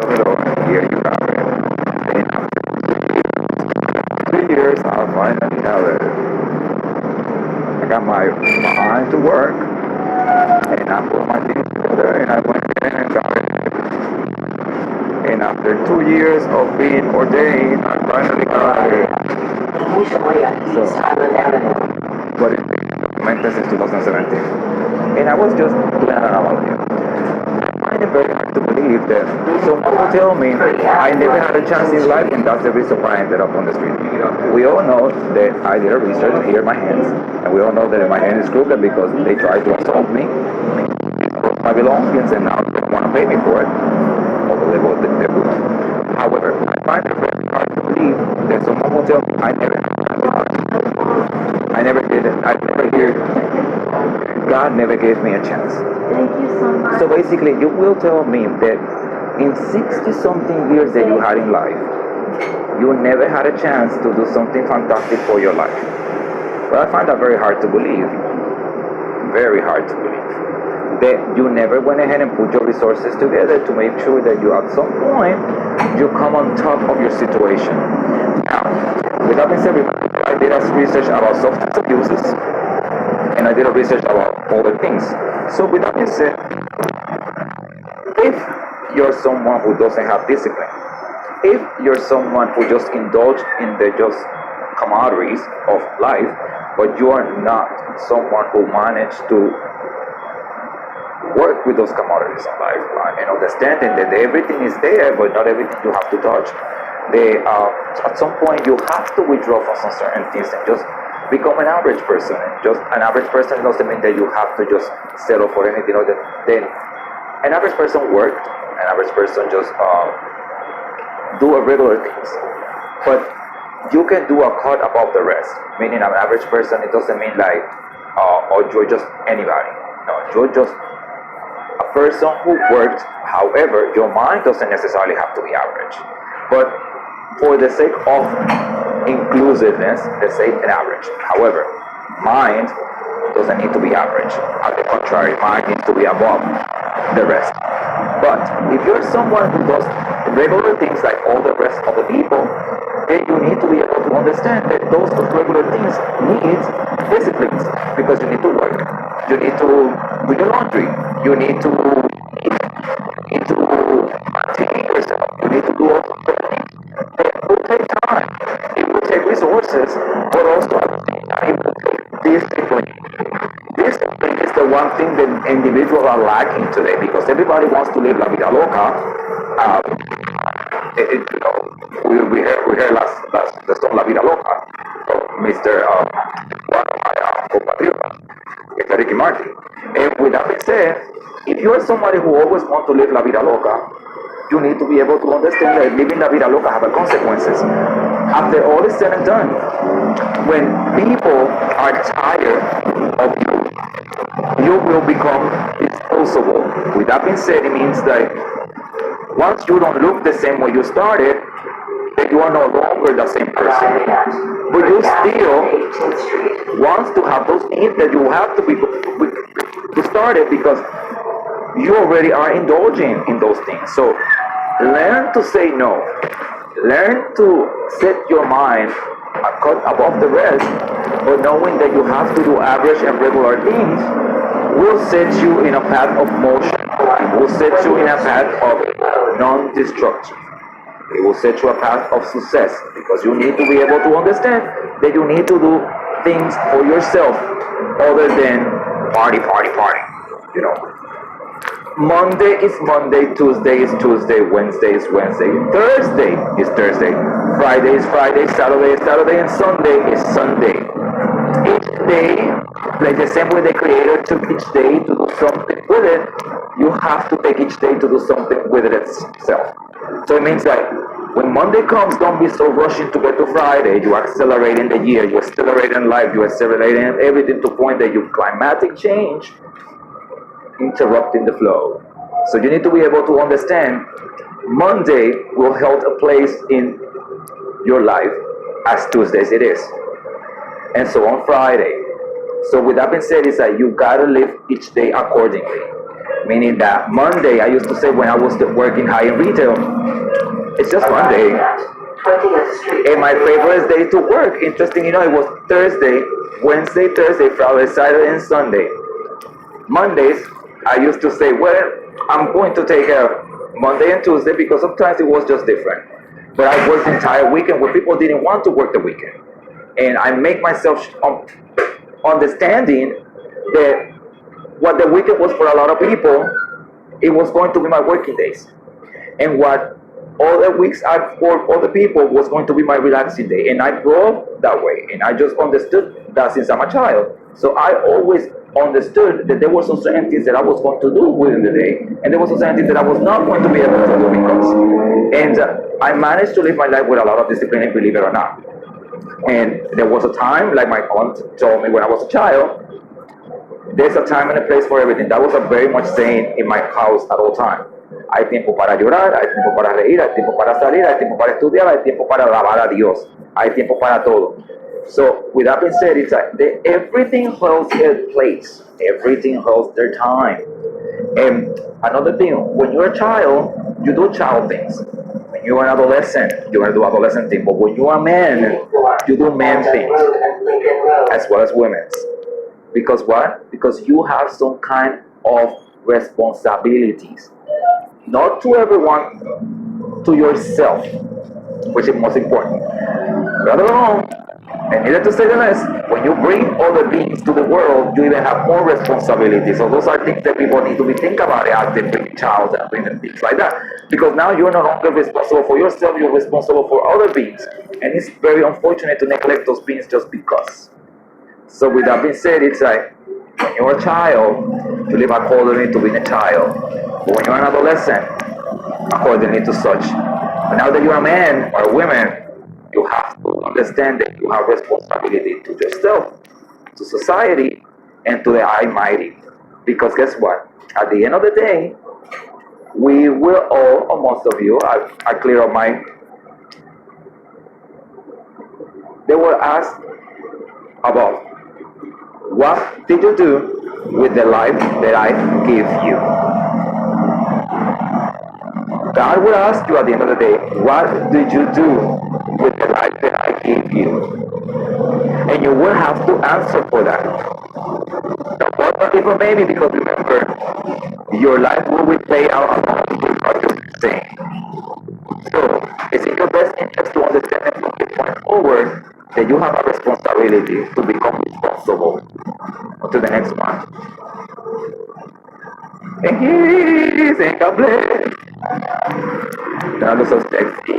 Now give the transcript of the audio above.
Hello, and here you have it. And after 3 years, I finally have it. I got my mind to work, and I put my things together, and I went in and got it. And after 2 years of being ordained, I finally got it. So, what is documented since 2017. And I was just doing an analogy. I find it very hard to believe that someone will tell me I never had a chance in life, and that's the reason why I ended up on the street. We all know that I did a research here in my hands, and we all know that my hand is crooked because they tried to assault me, broke my belongings, and now they don't want to pay me for it. Although they will. However, I find it very hard to believe that someone will tell me I never did it. I never hear. God never gave me a chance. Thank you so much. So basically, you will tell me that in 60 something years that you had in life, you never had a chance to do something fantastic for your life. Well, I find that very hard to believe. Very hard to believe. That you never went ahead and put your resources together to make sure that you, at some point, you come on top of your situation. Now, with that being said, I did a research about substance abuses, and I did a research about other things. So with that being said, if you're someone who doesn't have discipline, if you're someone who just indulge in the just camaraderies of life, but you are not someone who managed to work with those commodities in life, and understanding that everything is there, but not everything you have to touch. At some point, you have to withdraw from some certain things and just become an average person. And just an average person doesn't mean that you have to just settle for anything other than an average person worked. An average person just do a regular things, but you can do a cut above the rest. Meaning, an average person, it doesn't mean like, or you're just anybody. No, you're just a person who worked. However, your mind doesn't necessarily have to be average. But for the sake of inclusiveness, let's say an average. However, mind doesn't need to be average. On the contrary, mind needs to be above the rest. But if you're someone who does regular things like all the rest of the people, then you need to be able to understand that those regular things need disciplines, because you need to work, you need to do your laundry, you need to eat, you need to maintain yourself, you need to do all those things. It will take time, it will take resources, but also at the same time, it will take discipline. Discipline is the one thing that individuals are lacking today, because everybody wants to live la vida loca. We heard the song La Vida Loca of Mr. One of my compatriots, Mr. Ricky Martin. And with that being said, if you are somebody who always wants to live La Vida Loca, you need to be able to understand that living La Vida Loca have consequences. After all is said and done, when people are tired of you, you will become disposable. With that being said, it means that once you don't look the same way you started, that you are no longer the same person. But you still want to have those needs that you have to be to start it, because you already are indulging in those things. So learn to say no. Learn to set your mind a cut above the rest, but knowing that you have to do average and regular things will set you in a path of motion. It will set you in a path of non-destruction. It will set you a path of success, because you need to be able to understand that you need to do things for yourself other than party. You know, Monday is Monday, Tuesday is Tuesday, Wednesday is Wednesday, Thursday is Thursday, Friday is Friday, Saturday is Saturday, and Sunday is Sunday. Each day, like the same way the Creator took each day to do something with it, you have to take each day to do something with it itself. So it means that when Monday comes, don't be so rushing to get to Friday. You accelerate in the year, you accelerate in life, you accelerate in everything to the point that you climatic change interrupting the flow. So you need to be able to understand Monday will hold a place in your life as Tuesdays it is, and so on Friday. So with that being said, is that you gotta live each day accordingly. Meaning that Monday, I used to say when I was working high in retail, it's just Monday. And my favorite day to work, interesting, it was Thursday, Wednesday, Thursday, Friday, Saturday, and Sunday. Mondays, I used to say, well, I'm going to take a Monday and Tuesday because sometimes it was just different. But I worked the entire weekend where people didn't want to work the weekend. And I make myself understanding that what the weekend was for a lot of people, it was going to be my working days. And what all the weeks for other people was going to be my relaxing day. And I grew up that way. And I just understood that since I'm a child. So I always understood that there were some certain things that I was going to do within the day. And there were some certain things that I was not going to be able to do because. And I managed to live my life with a lot of discipline, believe it or not. And there was a time, like my aunt told me when I was a child, there's a time and a place for everything. That was a very much saying in my house at all time. Hay tiempo para llorar, hay tiempo para reír, hay tiempo para salir, hay tiempo para estudiar, hay tiempo para alabar a Dios, hay tiempo para todo. So, with that being said, it's like everything holds its place. Everything holds their time. And another thing, when you're a child, you do child things. When you're an adolescent, you're going to do adolescent things. But when you're a man, you do man things, as well as women's. Because what? Because you have some kind of responsibilities. Not to everyone, to yourself, which is most important. Rather alone, and needless to say the less, when you bring other beings to the world, you even have more responsibilities. So those are things that people need to be thinking about as they bring child and bring things like that. Because now you're no longer responsible for yourself, you're responsible for other beings. And it's very unfortunate to neglect those beings just because. So with that being said, it's like when you're a child, you live accordingly to being a child. But when you're an adolescent, accordingly to such. But now that you're a man or a woman, you have to understand that you have responsibility to yourself, to society, and to the Almighty. Because guess what? At the end of the day, we will all, or most of you, I clear up my, they will ask about what did you do with the life that I give you? God will ask you at the end of the day, what did you do with the life that I gave you? And you will have to answer for that. Not even maybe, because remember, your life will be played out according to what you're saying. So, it's in your best interest to understand that from this point forward, that you have a responsibility to become responsible to the next one. And he's in God bless. That looks so sexy.